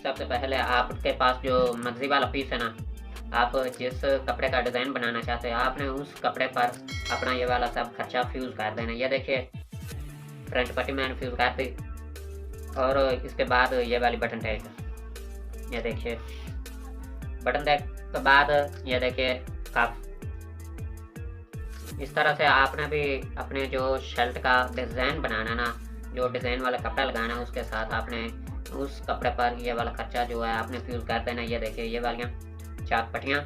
सबसे पहले आपके पास जो मर्जी वाला पीस है ना, आप जिस कपड़े का डिज़ाइन बनाना चाहते हैं आपने उस कपड़े पर अपना ये वाला सब खर्चा फ्यूज़ कर देना। ये देखिए फ्रंट पट्टी मैंने फ्यूज़ कर दी और इसके बाद ये वाली बटन टैग, ये देखिए बटन टैग के बाद ये देखिए कफ। इस तरह से आपने भी अपने जो शर्ट का डिज़ाइन बनाना ना, जो डिज़ाइन वाला कपड़ा लगाना है उसके साथ आपने उस कपड़े पर ये वाला खर्चा जो है आपने फ्यूज़ कर देना। ये देखिए ये वालियाँ चाक पट्टियाँ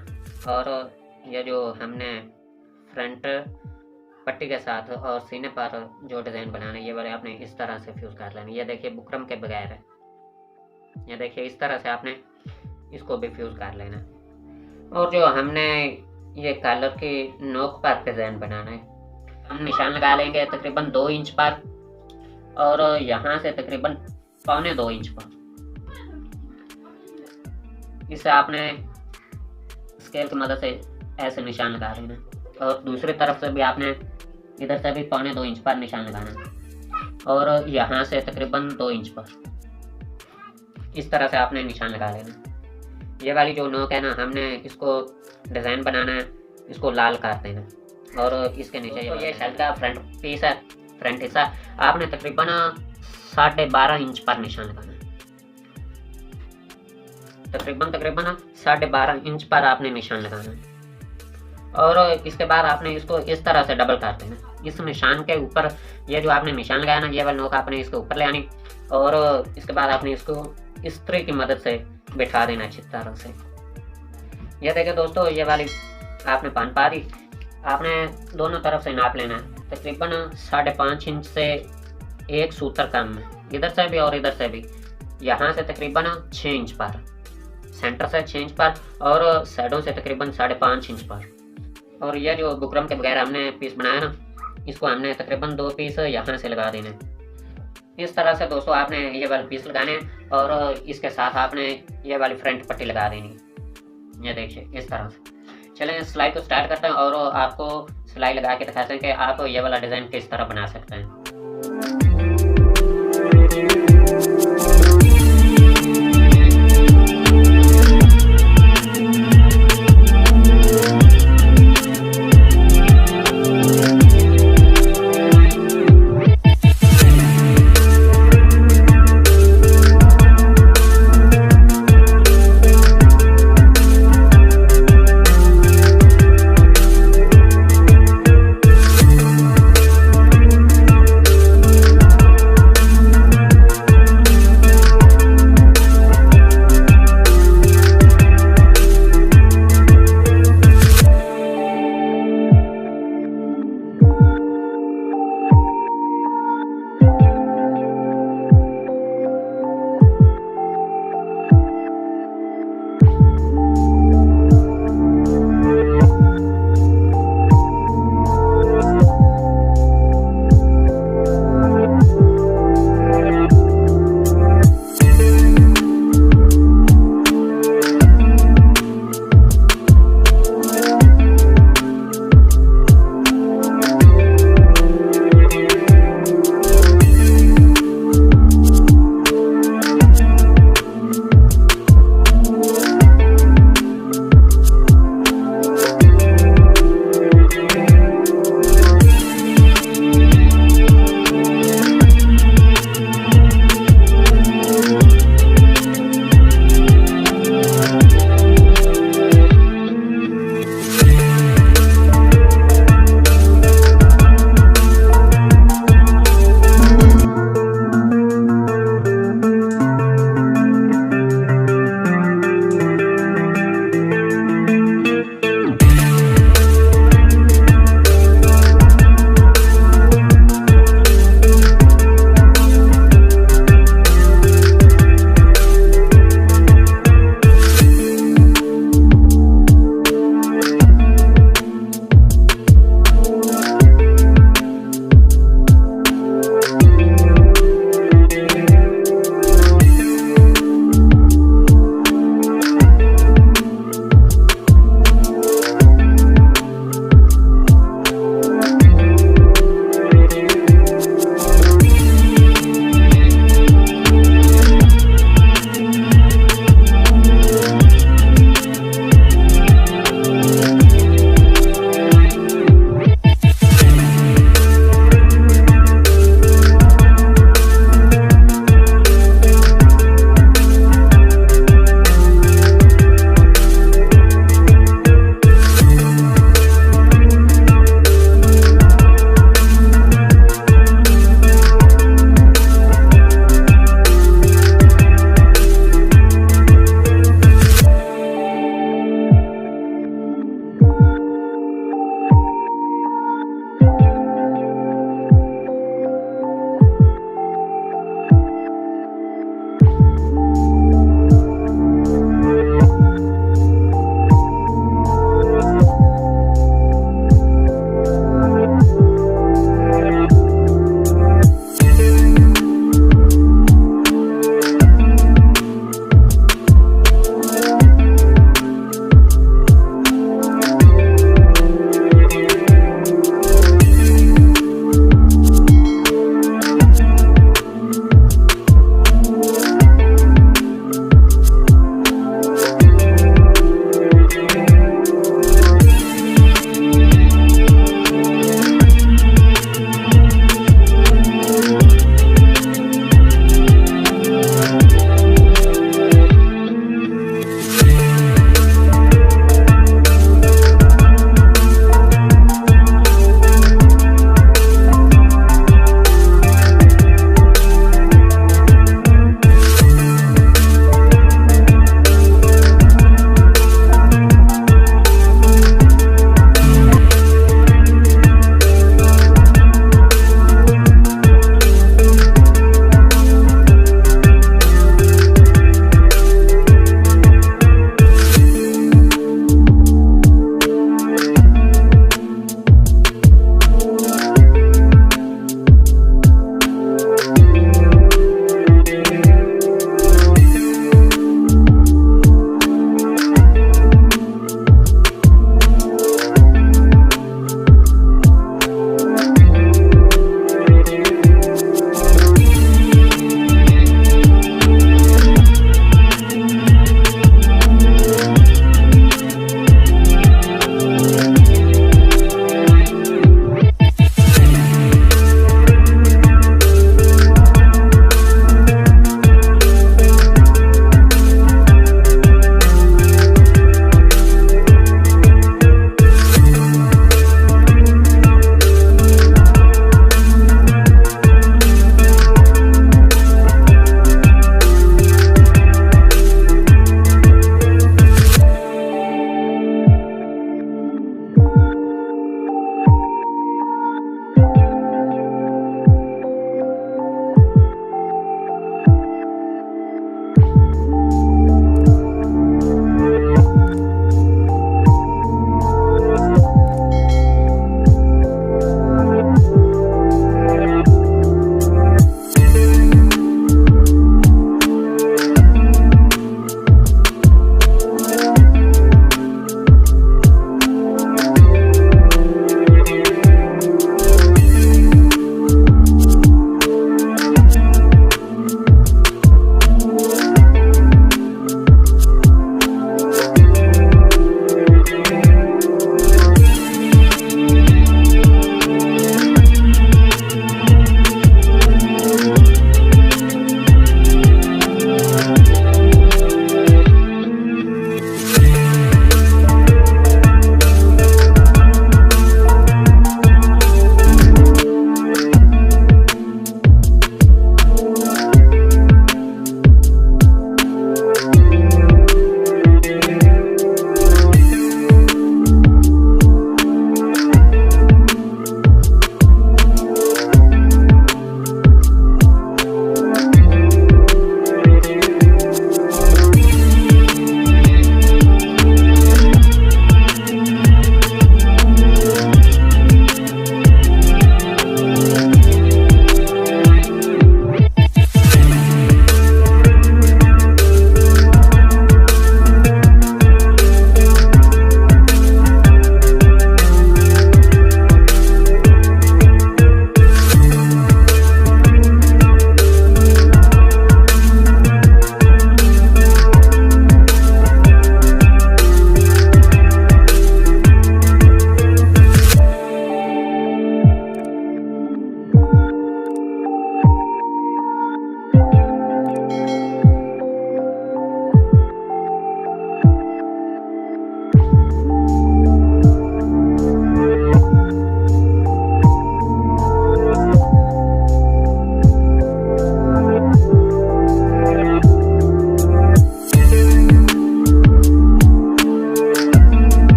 और ये जो हमने फ्रंट पट्टी के साथ और सीने पर जो डिज़ाइन बनाना है ये वाले आपने इस तरह से फ्यूज़ कर लेना। ये देखिए बुकरम के बगैर है, ये देखिए इस तरह से आपने इसको भी फ्यूज़ कर लेना। और जो हमने ये कॉलर की नोक पर डिज़ाइन बनाना है, हम निशान लगा लेंगे तकरीबन 2 इंच पर और यहाँ से तकरीबन 1.25 इंच पर। इसे आपने स्केल की मदद से ऐसे निशान लगा लेना और दूसरी तरफ से भी आपने इधर से भी 1.25 इंच पर निशान लगाना और यहाँ से तकरीबन 2 इंच पर इस तरह से आपने निशान लगा लेना। ये वाली जो नोक है ना, हमने इसको डिज़ाइन बनाना है, इसको लाल कर देना और इसके नीचे ये शर्ट का फ्रंट पीस है, फ्रंट हिस्सा आपने तकरीबन 12.5 इंच पर निशान लगाना है। तकरीबन 12.5 इंच पर आपने निशान लगाना है और इसके बाद आपने इसको इस तरह से डबल कर देना। इस निशान के ऊपर ये जो आपने निशान लगाया ना, ये वाली नोक आपने इसके ऊपर ले आनी और इसके बाद आपने इसको इस्त्री की मदद से बिठा देना अच्छी तरह से। ये देखिए दोस्तों, ये वाली आपने पान पा दी। आपने दोनों तरफ से नाप लेना है, तकरीबन 5.5 इंच से एक सूत्र कम है, इधर से भी और इधर से भी। यहाँ से तकरीबन 6 इंच पर, सेंटर से 6 इंच पर और साइडों से तकरीबन 5.5 इंच पर। और ये जो बुकरम के बगैर हमने पीस बनाया ना, इसको हमने तकरीबन 2 पीस यहाँ से लगा देने। इस तरह से दोस्तों आपने ये वाले पीस लगाने और इसके साथ आपने ये वाली फ्रंट पट्टी लगा देनी। ये देखिए इस तरह से। चलें सिलाई को स्टार्ट करते हैं और आपको सिलाई लगा के दिखाते हैं कि आप ये वाला डिज़ाइन किस तरह बना सकते हैं।